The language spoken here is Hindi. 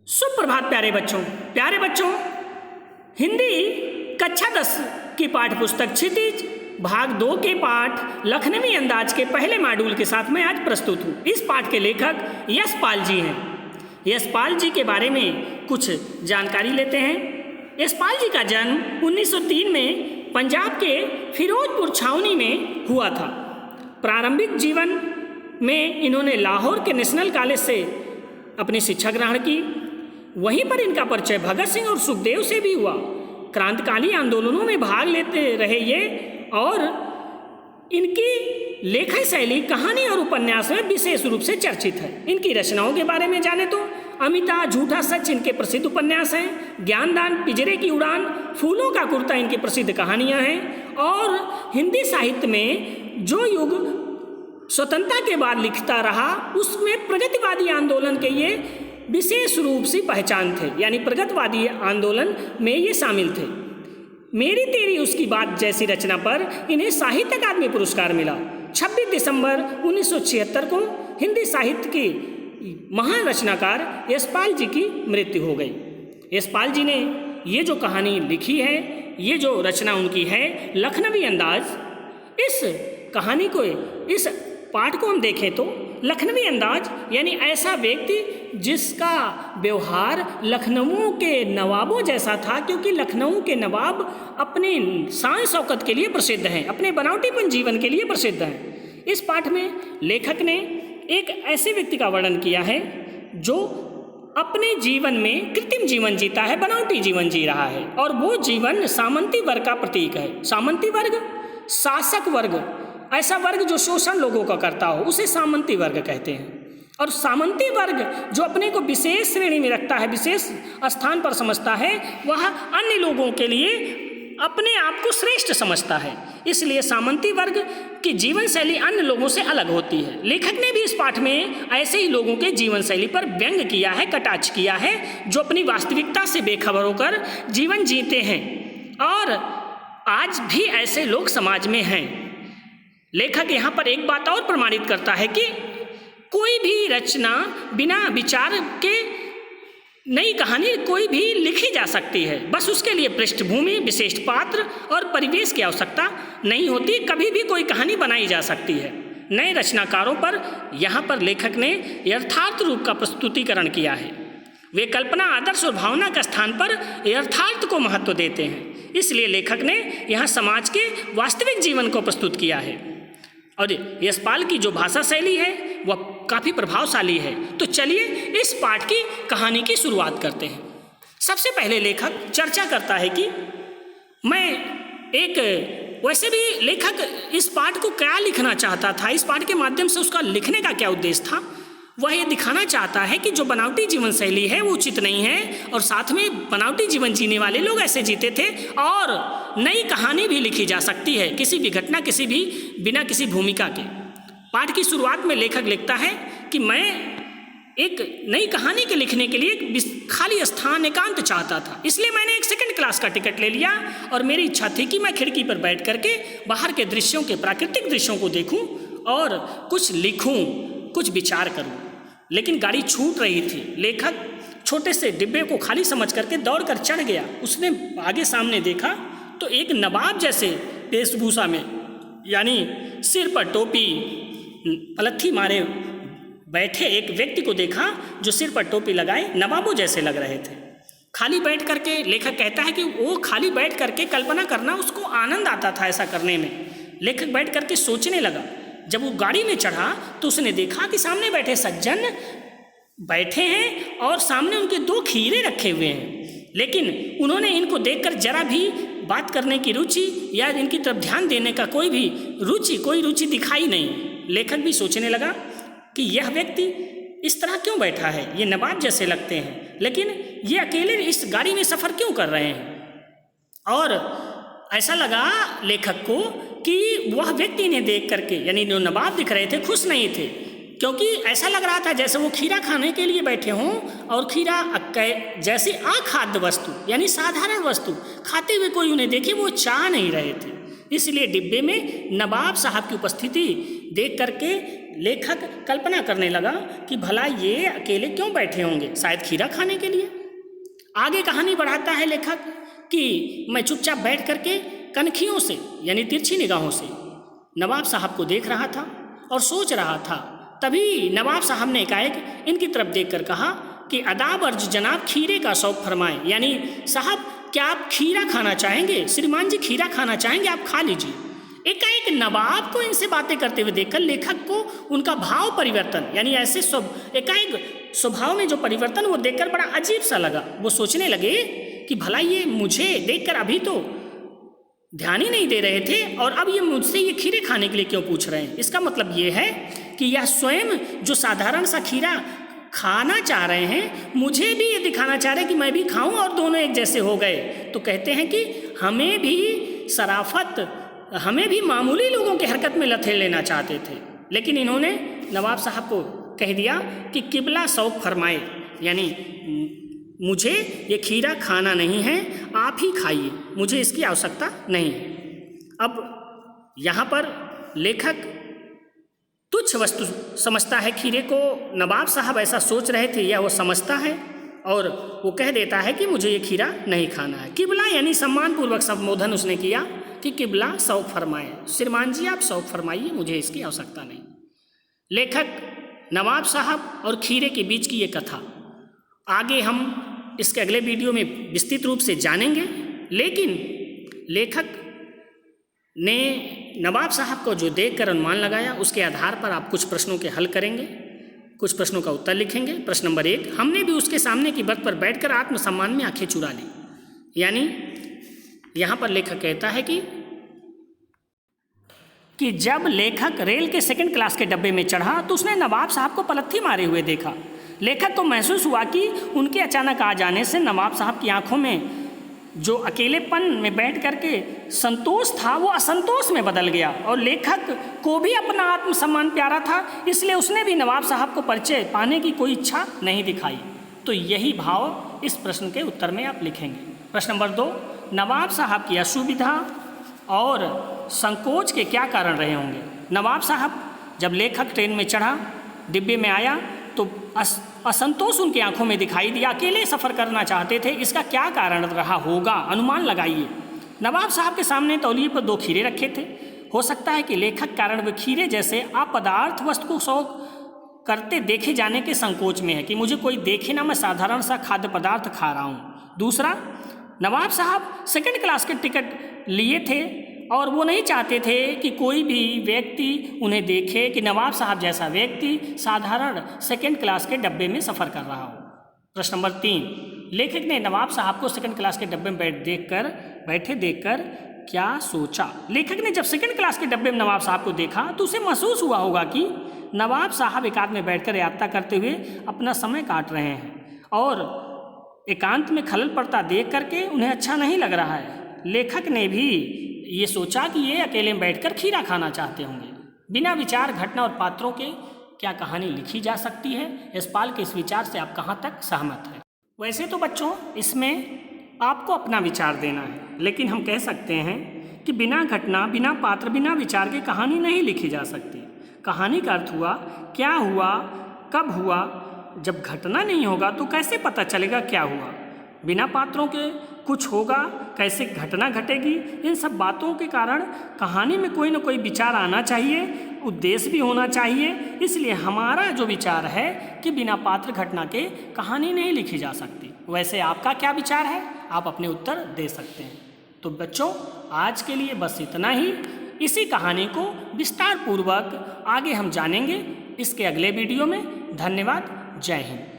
सुप्रभात प्यारे बच्चों, हिंदी कक्षा 10 की पाठ्य पुस्तक क्षितिज भाग 2 के पाठ लखनवी अंदाज के पहले मॉड्यूल के साथ मैं आज प्रस्तुत हूँ। इस पाठ के लेखक यशपाल जी हैं। यशपाल जी के बारे में कुछ जानकारी लेते हैं। यशपाल जी का जन्म 1903 में पंजाब के फिरोजपुर छावनी में हुआ था। प्रारंभिक जीवन में इन्होंने लाहौर के नेशनल कॉलेज से अपनी शिक्षा ग्रहण की। वहीं पर इनका परिचय भगत सिंह और सुखदेव से भी हुआ। क्रांतिकाली आंदोलनों में भाग लेते रहे ये, और इनकी लेखन शैली कहानी और उपन्यास में विशेष रूप से चर्चित है। इनकी रचनाओं के बारे में जाने तो अमिता, झूठा सच इनके प्रसिद्ध उपन्यास हैं। ज्ञानदान, पिंजरे की उड़ान, फूलों का कुर्ता इनकी प्रसिद्ध कहानियां हैं। और हिंदी साहित्य में जो युग स्वतंत्रता के बाद लिखता रहा उसमें प्रगतिवादी आंदोलन के ये विशेष रूप से पहचान थे, यानी प्रगतिवादी आंदोलन में ये शामिल थे। मेरी तेरी उसकी बात जैसी रचना पर इन्हें साहित्य अकादमी पुरस्कार मिला। 26 दिसंबर 1976 को हिंदी साहित्य के महान रचनाकार यशपाल जी की मृत्यु हो गई। यशपाल जी ने ये जो कहानी लिखी है, ये जो रचना उनकी है लखनवी अंदाज, इस कहानी को, इस पाठ को हम देखें तो लखनवी अंदाज यानी ऐसा व्यक्ति जिसका व्यवहार लखनऊ के नवाबों जैसा था, क्योंकि लखनऊ के नवाब अपने शान शौकत के लिए प्रसिद्ध हैं, अपने बनावटीपन जीवन के लिए प्रसिद्ध हैं। इस पाठ में लेखक ने एक ऐसे व्यक्ति का वर्णन किया है जो अपने जीवन में कृत्रिम जीवन जीता है, बनावटी जीवन जी रहा है, और वो जीवन सामंती वर्ग का प्रतीक है। सामंती वर्ग, शासक वर्ग, ऐसा वर्ग जो शोषण लोगों का करता हो उसे सामंती वर्ग कहते हैं। और सामंती वर्ग जो अपने को विशेष श्रेणी में रखता है, विशेष स्थान पर समझता है, वह अन्य लोगों के लिए अपने आप को श्रेष्ठ समझता है। इसलिए सामंती वर्ग की जीवन शैली अन्य लोगों से अलग होती है। लेखक ने भी इस पाठ में ऐसे ही लोगों के जीवन शैली पर व्यंग किया है, कटाक्ष किया है, जो अपनी वास्तविकता से बेखबर होकर जीवन जीते हैं, और आज भी ऐसे लोग समाज में हैं। लेखक यहाँ पर एक बात और प्रमाणित करता है कि कोई भी रचना बिना विचार के नई कहानी कोई भी लिखी जा सकती है। बस उसके लिए पृष्ठभूमि, विशिष्ट पात्र और परिवेश की आवश्यकता नहीं होती। कभी भी कोई कहानी बनाई जा सकती है। नए रचनाकारों पर यहाँ पर लेखक ने यथार्थ रूप का प्रस्तुतिकरण किया है। वे कल्पना, आदर्श और भावना के स्थान पर यथार्थ को महत्व देते हैं। इसलिए लेखक ने यहाँ समाज के वास्तविक जीवन को प्रस्तुत किया है। और यशपाल की जो भाषा शैली है वह काफ़ी प्रभावशाली है। तो चलिए इस पाठ की कहानी की शुरुआत करते हैं। सबसे पहले लेखक चर्चा करता है कि वैसे भी लेखक इस पाठ को क्या लिखना चाहता था, इस पाठ के माध्यम से उसका लिखने का क्या उद्देश्य था। वह ये दिखाना चाहता है कि जो बनावटी जीवन शैली है वो उचित नहीं है, और साथ में बनावटी जीवन जीने वाले लोग ऐसे जीते थे, और नई कहानी भी लिखी जा सकती है, किसी भी घटना, किसी भी बिना किसी भूमिका के। पाठ की शुरुआत में लेखक लिखता है कि मैं एक नई कहानी के लिखने के लिए एक खाली स्थान, एकांत चाहता था, इसलिए मैंने एक सेकंड क्लास का टिकट ले लिया, और मेरी इच्छा थी कि मैं खिड़की पर बैठ करके बाहर के दृश्यों के, प्राकृतिक दृश्यों को देखूं और कुछ लिखूं, कुछ विचार करूं। लेकिन गाड़ी छूट रही थी। लेखक छोटे से डिब्बे को खाली समझ करके दौड़ कर चढ़ गया। उसने आगे सामने देखा तो एक नवाब जैसे वेशभूषा में, यानी सिर पर टोपी, पलथी मारे बैठे एक व्यक्ति को देखा जो सिर पर टोपी लगाए नवाबों जैसे लग रहे थे। खाली बैठ करके, लेखक कहता है कि वो खाली बैठ करके कल्पना करना उसको आनंद आता था ऐसा करने में। लेखक बैठ करके सोचने लगा। जब वो गाड़ी में चढ़ा तो उसने देखा कि सामने बैठे सज्जन बैठे हैं और सामने उनके 2 खीरे रखे हुए हैं, लेकिन उन्होंने इनको देखकर जरा भी बात करने की रुचि या इनकी तरफ ध्यान देने का कोई रुचि दिखाई नहीं। लेखक भी सोचने लगा कि यह व्यक्ति इस तरह क्यों बैठा है, ये नवाब जैसे लगते हैं, लेकिन ये अकेले इस गाड़ी में सफ़र क्यों कर रहे हैं। और ऐसा लगा लेखक को कि वह व्यक्ति इन्हें देख करके, यानी जो नवाब दिख रहे थे, खुश नहीं थे, क्योंकि ऐसा लग रहा था जैसे वो खीरा खाने के लिए बैठे हों, और खीरा जैसे अखाद्य वस्तु, यानी साधारण वस्तु खाते हुए कोई उन्हें देखे वो चाह नहीं रहे थे। इसलिए डिब्बे में नवाब साहब की उपस्थिति देख करके लेखक कल्पना करने लगा कि भला ये अकेले क्यों बैठे होंगे, शायद खीरा खाने के लिए। आगे कहानी बढ़ाता है लेखक कि मैं चुपचाप बैठ करके कनखियों से यानी तिरछी निगाहों से नवाब साहब को देख रहा था और सोच रहा था। तभी नवाब साहब ने एकाएक इनकी तरफ देखकर कहा कि अदाब अर्ज जनाब, खीरे का शौक फरमाएं। यानी साहब क्या आप खीरा खाना चाहेंगे? श्रीमान जी खीरा खाना चाहेंगे, आप खा लीजिए। एकाएक नवाब को इनसे बातें करते हुए देखकर लेखक को उनका भाव परिवर्तन यानी ऐसे एकाएक स्वभाव में जो परिवर्तन वो देखकर बड़ा अजीब सा लगा। वो सोचने लगे कि भला ये मुझे देखकर अभी तो ध्यान ही नहीं दे रहे थे और अब ये मुझसे ये खीरे खाने के लिए क्यों पूछ रहे हैं। इसका मतलब ये है कि यह स्वयं जो साधारण सा खीरा खाना चाह रहे हैं, मुझे भी ये दिखाना चाह रहे हैं कि मैं भी खाऊं और दोनों एक जैसे हो गए। तो कहते हैं कि हमें भी शराफत, हमें भी मामूली लोगों की हरकत में लथेड़ लेना चाहते थे, लेकिन इन्होंने नवाब साहब को कह दिया कि किबला शौक फरमाए, यानी मुझे ये खीरा खाना नहीं है, आप ही खाइए, मुझे इसकी आवश्यकता नहीं है। अब यहाँ पर लेखक तुच्छ वस्तु समझता है खीरे को। नवाब साहब ऐसा सोच रहे थे या वो समझता है और वो कह देता है कि मुझे ये खीरा नहीं खाना है। किबला यानी सम्मानपूर्वक संबोधन उसने किया कि किबला शौक फरमाए, श्रीमान जी आप शौक फरमाइए, मुझे इसकी आवश्यकता नहीं। लेखक नवाब साहब और खीरे के बीच की ये कथा आगे हम इसके अगले वीडियो में विस्तृत रूप से जानेंगे, लेकिन लेखक ने नवाब साहब को जो देखकर अनुमान लगाया उसके आधार पर आप कुछ प्रश्नों के हल करेंगे, कुछ प्रश्नों का उत्तर लिखेंगे। प्रश्न नंबर 1, हमने भी उसके सामने की बर्थ पर बैठकर आत्मसम्मान में आंखें चुरा ली। यानी यहाँ पर लेखक कहता है कि जब लेखक रेल के सेकंड क्लास के डब्बे में चढ़ा तो उसने नवाब साहब को पलथी मारे हुए देखा। लेखक को महसूस हुआ कि उनके अचानक आ जाने से नवाब साहब की आंखों में जो अकेलेपन में बैठ करके संतोष था वो असंतोष में बदल गया, और लेखक को भी अपना आत्मसम्मान प्यारा था, इसलिए उसने भी नवाब साहब को परिचय पाने की कोई इच्छा नहीं दिखाई। तो यही भाव इस प्रश्न के उत्तर में आप लिखेंगे। प्रश्न नंबर 2, नवाब साहब की असुविधा और संकोच के क्या कारण रहे होंगे। नवाब साहब जब लेखक ट्रेन में चढ़ा, डिब्बे में आया तो असंतोष उनकी आंखों में दिखाई दिया, अकेले सफ़र करना चाहते थे, इसका क्या कारण रहा होगा, अनुमान लगाइए। नवाब साहब के सामने तौलिए पर 2 खीरे रखे थे। हो सकता है कि लेखक कारण वे खीरे जैसे अपदार्थ वस्तु को शौक करते देखे जाने के संकोच में है कि मुझे कोई देखे ना, मैं साधारण सा खाद्य पदार्थ खा रहा हूँ। दूसरा, नवाब साहब सेकंड क्लास के टिकट लिए थे और वो नहीं चाहते थे कि कोई भी व्यक्ति उन्हें देखे कि नवाब साहब जैसा व्यक्ति साधारण सेकंड क्लास के डब्बे में सफ़र कर रहा हो। प्रश्न नंबर 3, लेखक ने नवाब साहब को सेकंड क्लास के डब्बे में बैठे देखकर क्या सोचा। लेखक ने जब सेकंड क्लास के डब्बे में नवाब साहब को देखा तो उसे महसूस हुआ होगा कि नवाब साहब एकांत में बैठकर यात्रा करते हुए अपना समय काट रहे हैं और एकांत में खलल पड़ता देख करके उन्हें अच्छा नहीं लग रहा है। लेखक ने भी ये सोचा कि ये अकेले में बैठकर खीरा खाना चाहते होंगे। बिना विचार, घटना और पात्रों के क्या कहानी लिखी जा सकती है? यशपाल के इस विचार से आप कहाँ तक सहमत हैं? वैसे तो बच्चों इसमें आपको अपना विचार देना है, लेकिन हम कह सकते हैं कि बिना घटना, बिना पात्र, बिना विचार के कहानी नहीं लिखी जा सकती। कहानी का अर्थ हुआ क्या हुआ, कब हुआ। जब घटना नहीं होगा तो कैसे पता चलेगा क्या हुआ। बिना पात्रों के कुछ होगा, कैसे घटना घटेगी, इन सब बातों के कारण कहानी में कोई ना कोई विचार आना चाहिए, उद्देश्य भी होना चाहिए। इसलिए हमारा जो विचार है कि बिना पात्र घटना के कहानी नहीं लिखी जा सकती। वैसे आपका क्या विचार है, आप अपने उत्तर दे सकते हैं। तो बच्चों आज के लिए बस इतना ही। इसी कहानी को विस्तार पूर्वक आगे हम जानेंगे इसके अगले वीडियो में। धन्यवाद। जय हिंद।